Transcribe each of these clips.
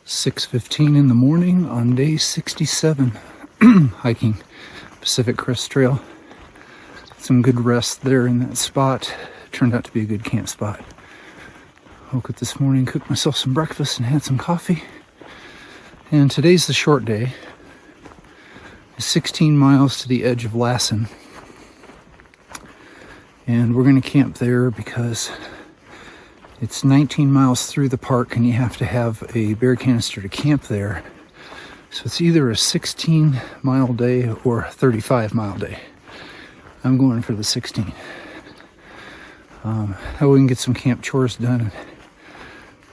6:15 in the morning on day 67, hiking Pacific Crest Trail. Some good rest there in that spot. Turned out to be a good camp spot. Woke up this morning, cooked myself some breakfast and had some coffee. And today's the short day. It's 16 miles to the edge of Lassen. And we're going to camp there because it's 19 miles through the park and you have to have a bear canister to camp there. So it's either a 16-mile day or a 35-mile day. I'm going for the 16. That way we can get some camp chores done,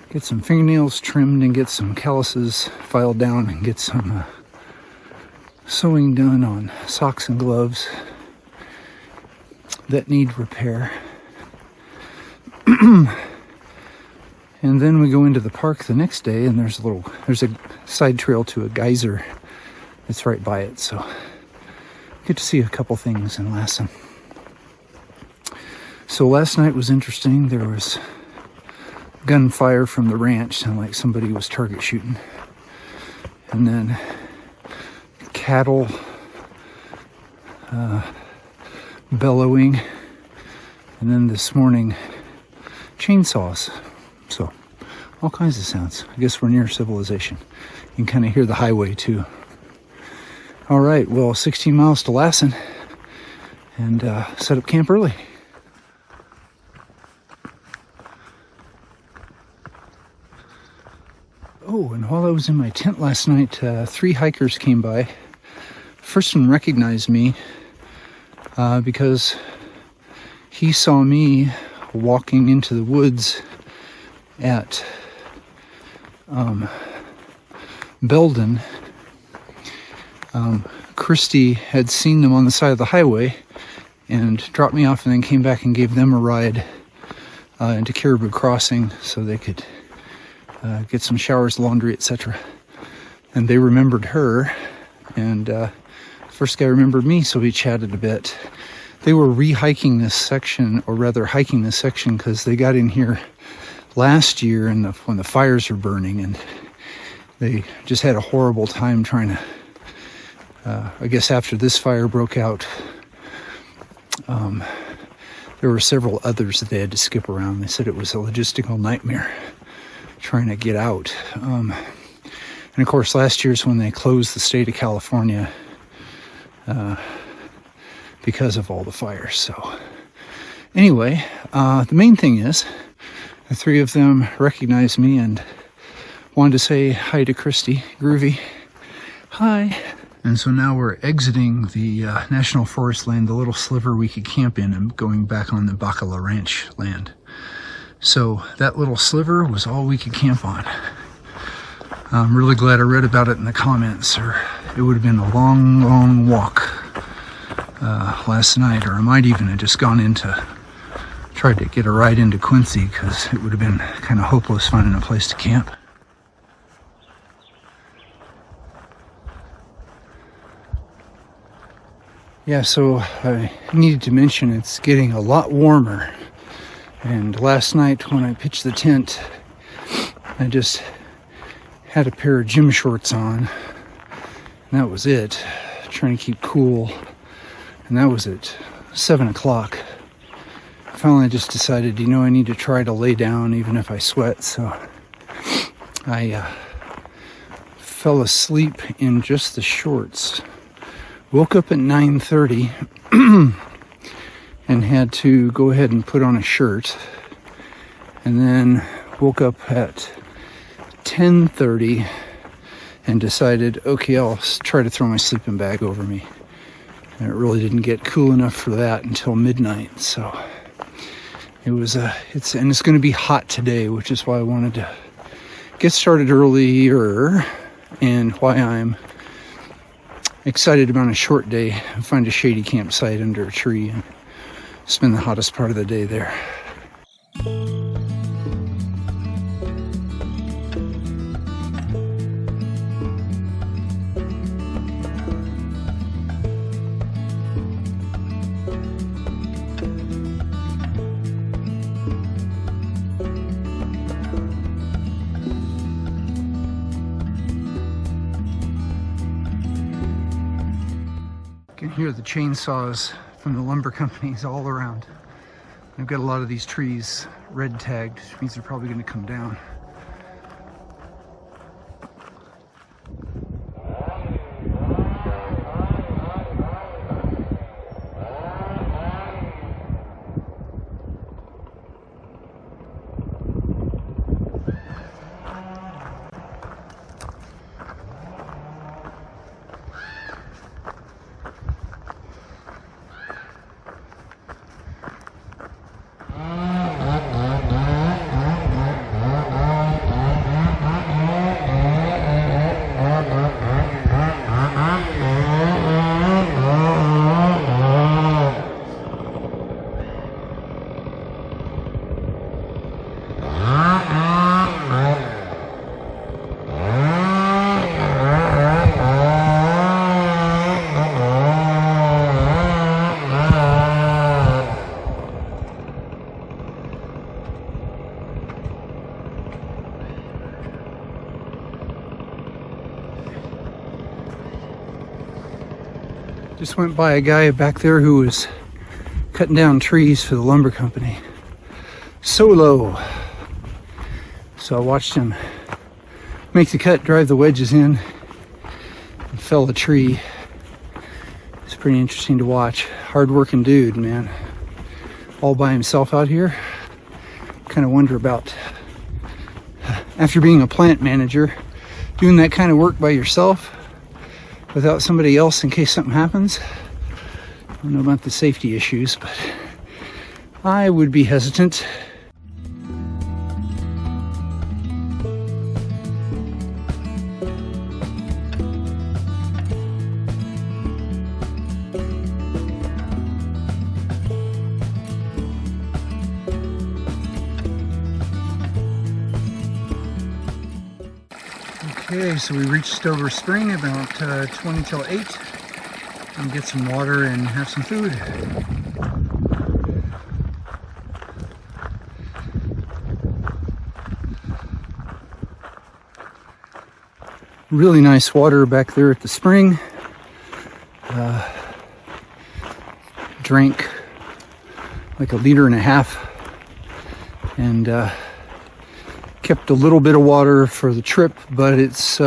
get some fingernails trimmed and get some calluses filed down and get some sewing done on socks and gloves that need repair. And then we go into the park the next day, and there's a side trail to a geyser that's right by it, so get to see a couple things in Lassen. So last night was interesting. There was gunfire from the ranch, sounded like somebody was target shooting, and then cattle bellowing, and then this morning chainsaws. So all kinds of sounds. I guess we're near civilization. You can kind of hear the highway too. All right, well, 16 miles to Lassen, and set up camp early. Oh, and while I was in my tent last night, 3 hikers came by. First one recognized me because he saw me walking into the woods at Belden. Christy had seen them on the side of the highway and dropped me off, and then came back and gave them a ride into Caribou Crossing so they could get some showers, laundry, etc. And they remembered her, and first guy remembered me, so we chatted a bit. They were re-hiking this section, or rather hiking this section, because they got in here last year when the fires were burning, and they just had a horrible time trying to, I guess after this fire broke out, there were several others that they had to skip around. They said it was a logistical nightmare trying to get out. And of course last year's when they closed the state of California because of all the fires. So anyway, the main thing is the 3 of them recognized me and wanted to say hi to Christy. Groovy. Hi. And so now we're exiting the National Forest land, the little sliver we could camp in, and going back on the Bacala Ranch land. So that little sliver was all we could camp on. I'm really glad I read about it in the comments, or it would have been a long, long walk last night, or I might even have just tried to get a ride into Quincy, because it would have been kind of hopeless finding a place to camp. Yeah, so I needed to mention it's getting a lot warmer. And last night when I pitched the tent, I just had a pair of gym shorts on. And that was it. Trying to keep cool. And that was at 7 o'clock. Finally I just decided, I need to try to lay down even if I sweat. So I fell asleep in just the shorts. Woke up at 9:30 and had to go ahead and put on a shirt. And then woke up at 10:30 and decided, okay, I'll try to throw my sleeping bag over me. And it really didn't get cool enough for that until midnight. So it was it's going to be hot today, which is why I wanted to get started earlier, and why I'm excited about a short day and find a shady campsite under a tree and spend the hottest part of the day there. Here are the chainsaws from the lumber companies all around. I've got a lot of these trees red tagged, which means they're probably going to come down. Just went by a guy back there who was cutting down trees for the lumber company. Solo. So I watched him make the cut, drive the wedges in, and fell a tree. It's pretty interesting to watch. Hard-working dude, man. All by himself out here. Kind of wonder about, after being a plant manager, doing that kind of work by yourself without somebody else in case something happens. I don't know about the safety issues, but I would be hesitant. Okay, so we reached Stover Spring about 20 till 8 and get some water and have some food. Really nice water back there at the spring. Drank like 1.5 liters and kept a little bit of water for the trip, but it's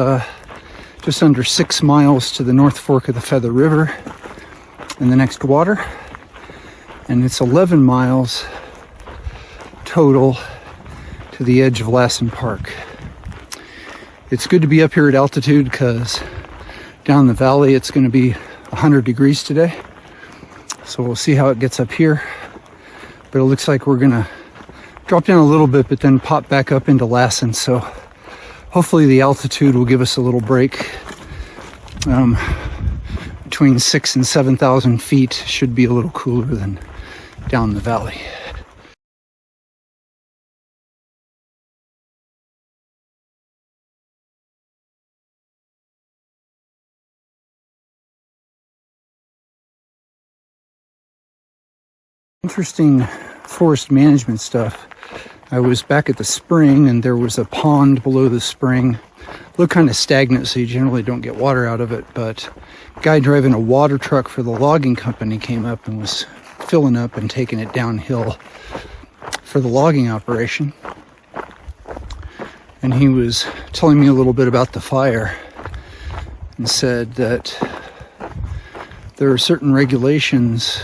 just under 6 miles to the North Fork of the Feather River and the next water, and it's 11 miles total to the edge of Lassen Park. It's good to be up here at altitude because down the valley it's going to be 100 degrees today, so we'll see how it gets up here, but it looks like we're gonna drop down a little bit, but then pop back up into Lassen. So hopefully the altitude will give us a little break. Between 6,000 and 7,000 feet should be a little cooler than down the valley. Interesting forest management stuff. I was back at the spring and there was a pond below the spring. Looked kind of stagnant, so you generally don't get water out of it, but a guy driving a water truck for the logging company came up and was filling up and taking it downhill for the logging operation. And he was telling me a little bit about the fire and said that there are certain regulations.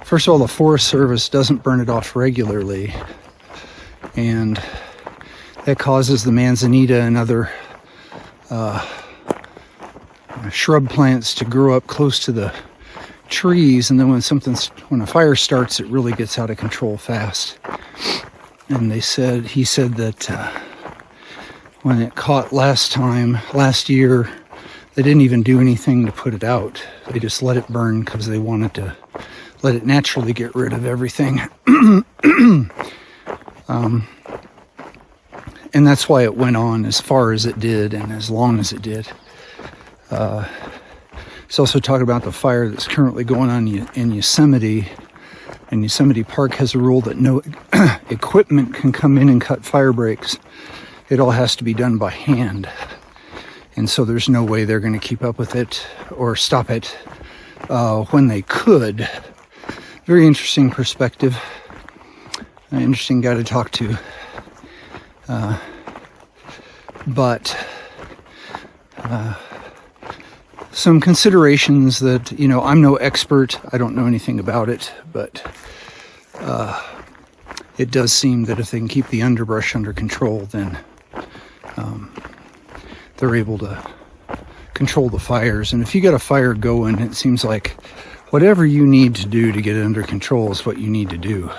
First of all, the Forest Service doesn't burn it off regularly, and that causes the manzanita and other shrub plants to grow up close to the trees, and then when a fire starts, it really gets out of control fast. And he said that when it caught last year, they didn't even do anything to put it out. They just let it burn because they wanted to let it naturally get rid of everything. And that's why it went on as far as it did and as long as it did. He's also talking about the fire that's currently going on in Yosemite. And Yosemite Park has a rule that no equipment can come in and cut fire breaks. It all has to be done by hand. And so there's no way they're going to keep up with it or stop it when they could. Very interesting perspective. An interesting guy to talk to. But some considerations that, you know, I'm no expert. I don't know anything about it, but it does seem that if they can keep the underbrush under control, then they're able to control the fires. And if you got a fire going, it seems like whatever you need to do to get it under control is what you need to do.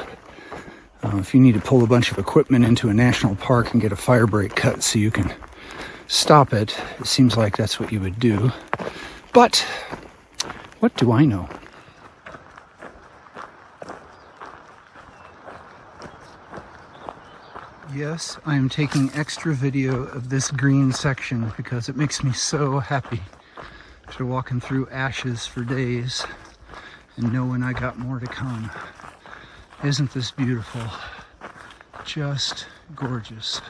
If you need to pull a bunch of equipment into a national park and get a fire break cut so you can stop it, it seems like that's what you would do. But what do I know? Yes, I am taking extra video of this green section because it makes me so happy after walking through ashes for days and knowing I got more to come. Isn't this beautiful? Just gorgeous.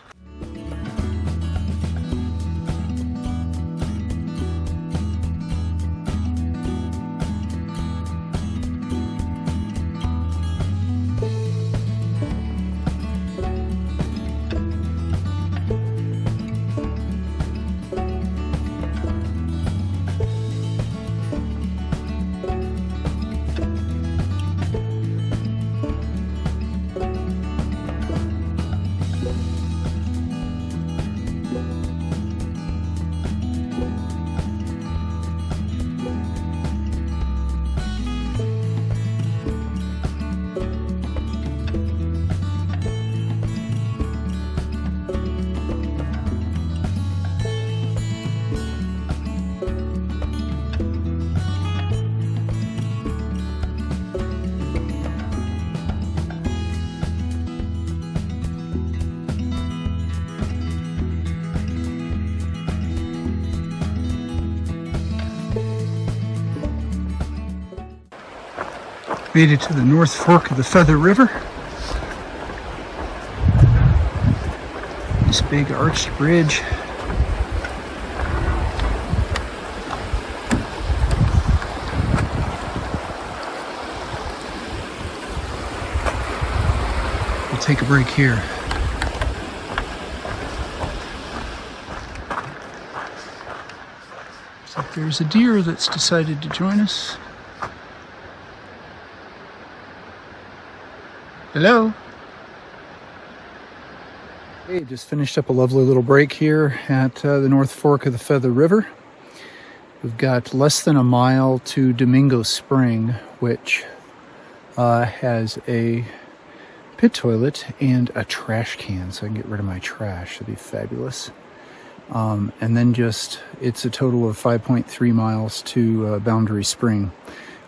Made it to the North Fork of the Feather River. This big arched bridge. We'll take a break here. Looks like there's a deer that's decided to join us. Hello. Hey, just finished up a lovely little break here at the North Fork of the Feather River. We've got less than a mile to Domingo Spring, which has a pit toilet and a trash can, so I can get rid of my trash. It'd be fabulous. And then it's a total of 5.3 miles to Boundary Spring,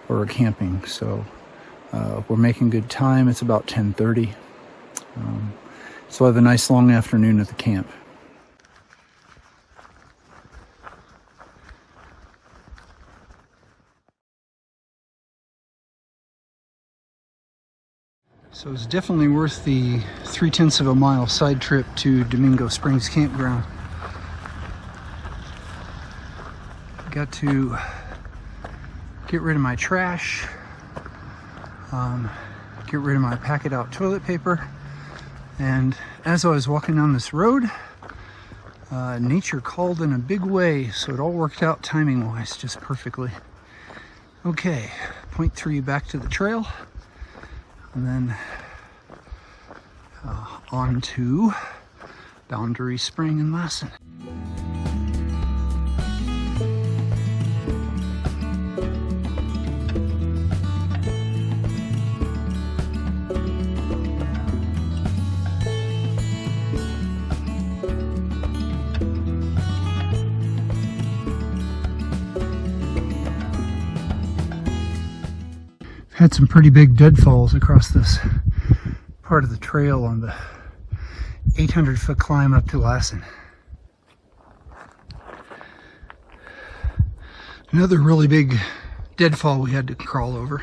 where we're camping. So we're making good time. It's about 10:30. So we'll have a nice long afternoon at the camp. So it's definitely worth the 0.3 of a mile side trip to Domingo Springs Campground. Got to get rid of my trash. Get rid of my packet out toilet paper, and as I was walking down this road, nature called in a big way, so it all worked out timing wise just perfectly. Okay, 0.3 back to the trail, and then on to Boundary Spring and Lassen. Had some pretty big deadfalls across this part of the trail on the 800-foot climb up to Lassen. Another really big deadfall we had to crawl over.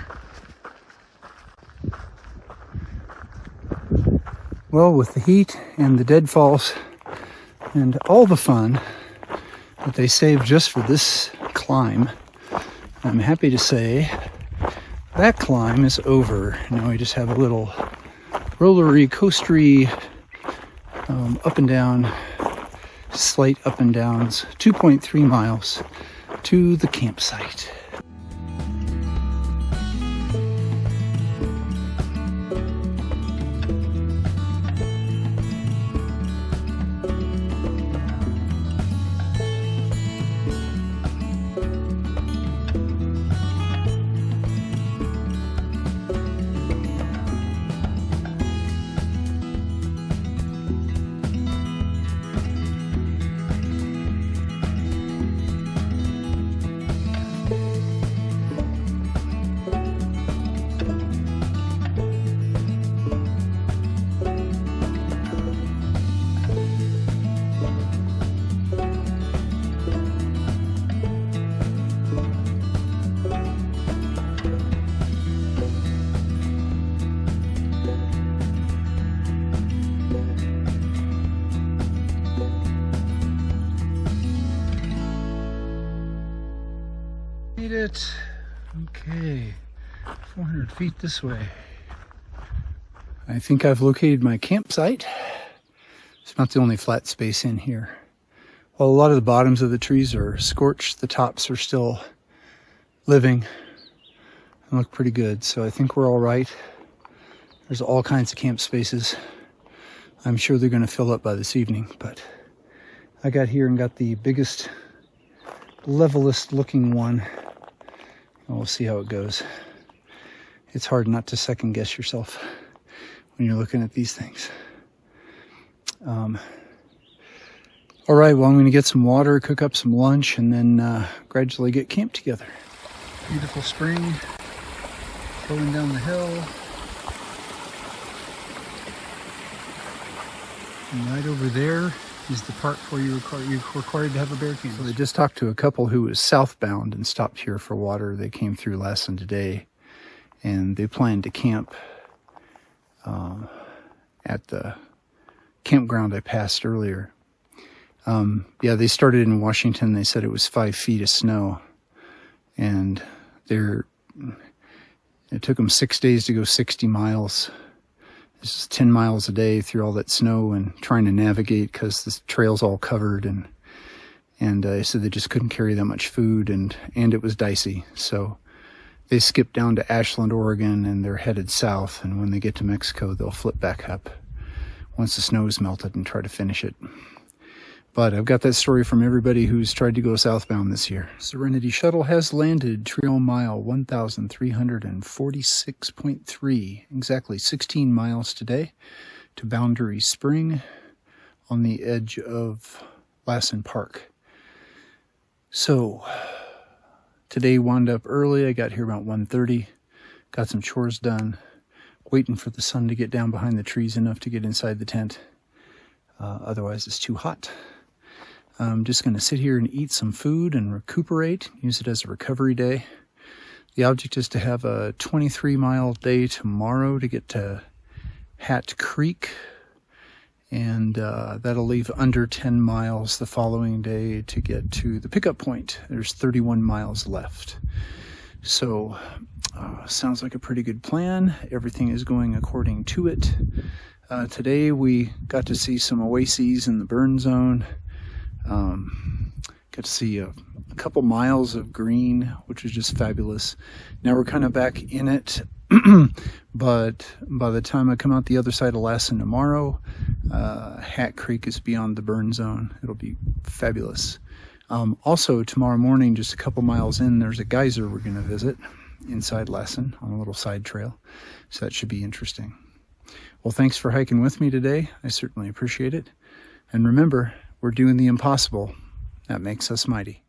Well, with the heat and the deadfalls and all the fun that they saved just for this climb, I'm happy to say that climb is over. Now we just have a little rollery, coastery, up and down, slight up and downs, 2.3 miles to the campsite. Made it. Okay, 400 feet this way. I think I've located my campsite. It's not the only flat space in here. While a lot of the bottoms of the trees are scorched, the tops are still living and look pretty good. So I think we're all right. There's all kinds of camp spaces. I'm sure they're going to fill up by this evening, but I got here and got the biggest, levelest looking one. We'll see how it goes. It's hard not to second guess yourself when you're looking at these things. All right, well, I'm going to get some water, cook up some lunch, and then gradually get camp together. Beautiful spring flowing down the hill. And right over there is the part where you're required to have a bear camp. So I just talked to a couple who was southbound and stopped here for water. They came through Lassen today, and they planned to camp at the campground I passed earlier. Yeah, they started in Washington. They said it was 5 feet of snow, and it took them 6 days to go 60 miles. This is 10 miles a day through all that snow and trying to navigate because the trail's all covered, and they said they just couldn't carry that much food, and it was dicey. So they skipped down to Ashland, Oregon, and they're headed south, and when they get to Mexico, they'll flip back up once the snow is melted and try to finish it. But I've got that story from everybody who's tried to go southbound this year. Serenity Shuttle has landed trail mile 1,346.3, exactly 16 miles today, to Boundary Spring on the edge of Lassen Park. So today wound up early. I got here about 1:30, got some chores done, waiting for the sun to get down behind the trees enough to get inside the tent. Otherwise it's too hot. I'm just going to sit here and eat some food and recuperate, use it as a recovery day. The object is to have a 23-mile day tomorrow to get to Hat Creek, and that'll leave under 10 miles the following day to get to the pickup point. There's 31 miles left. So, sounds like a pretty good plan. Everything is going according to it. Today we got to see some oases in the burn zone. Got to see a couple miles of green, which was just fabulous. Now we're kind of back in it, but by the time I come out the other side of Lassen tomorrow, Hat Creek is beyond the burn zone. It'll be fabulous. Also tomorrow morning, just a couple miles in, there's a geyser we're going to visit inside Lassen on a little side trail. So that should be interesting. Well, thanks for hiking with me today. I certainly appreciate it. And remember, we're doing the impossible. That makes us mighty.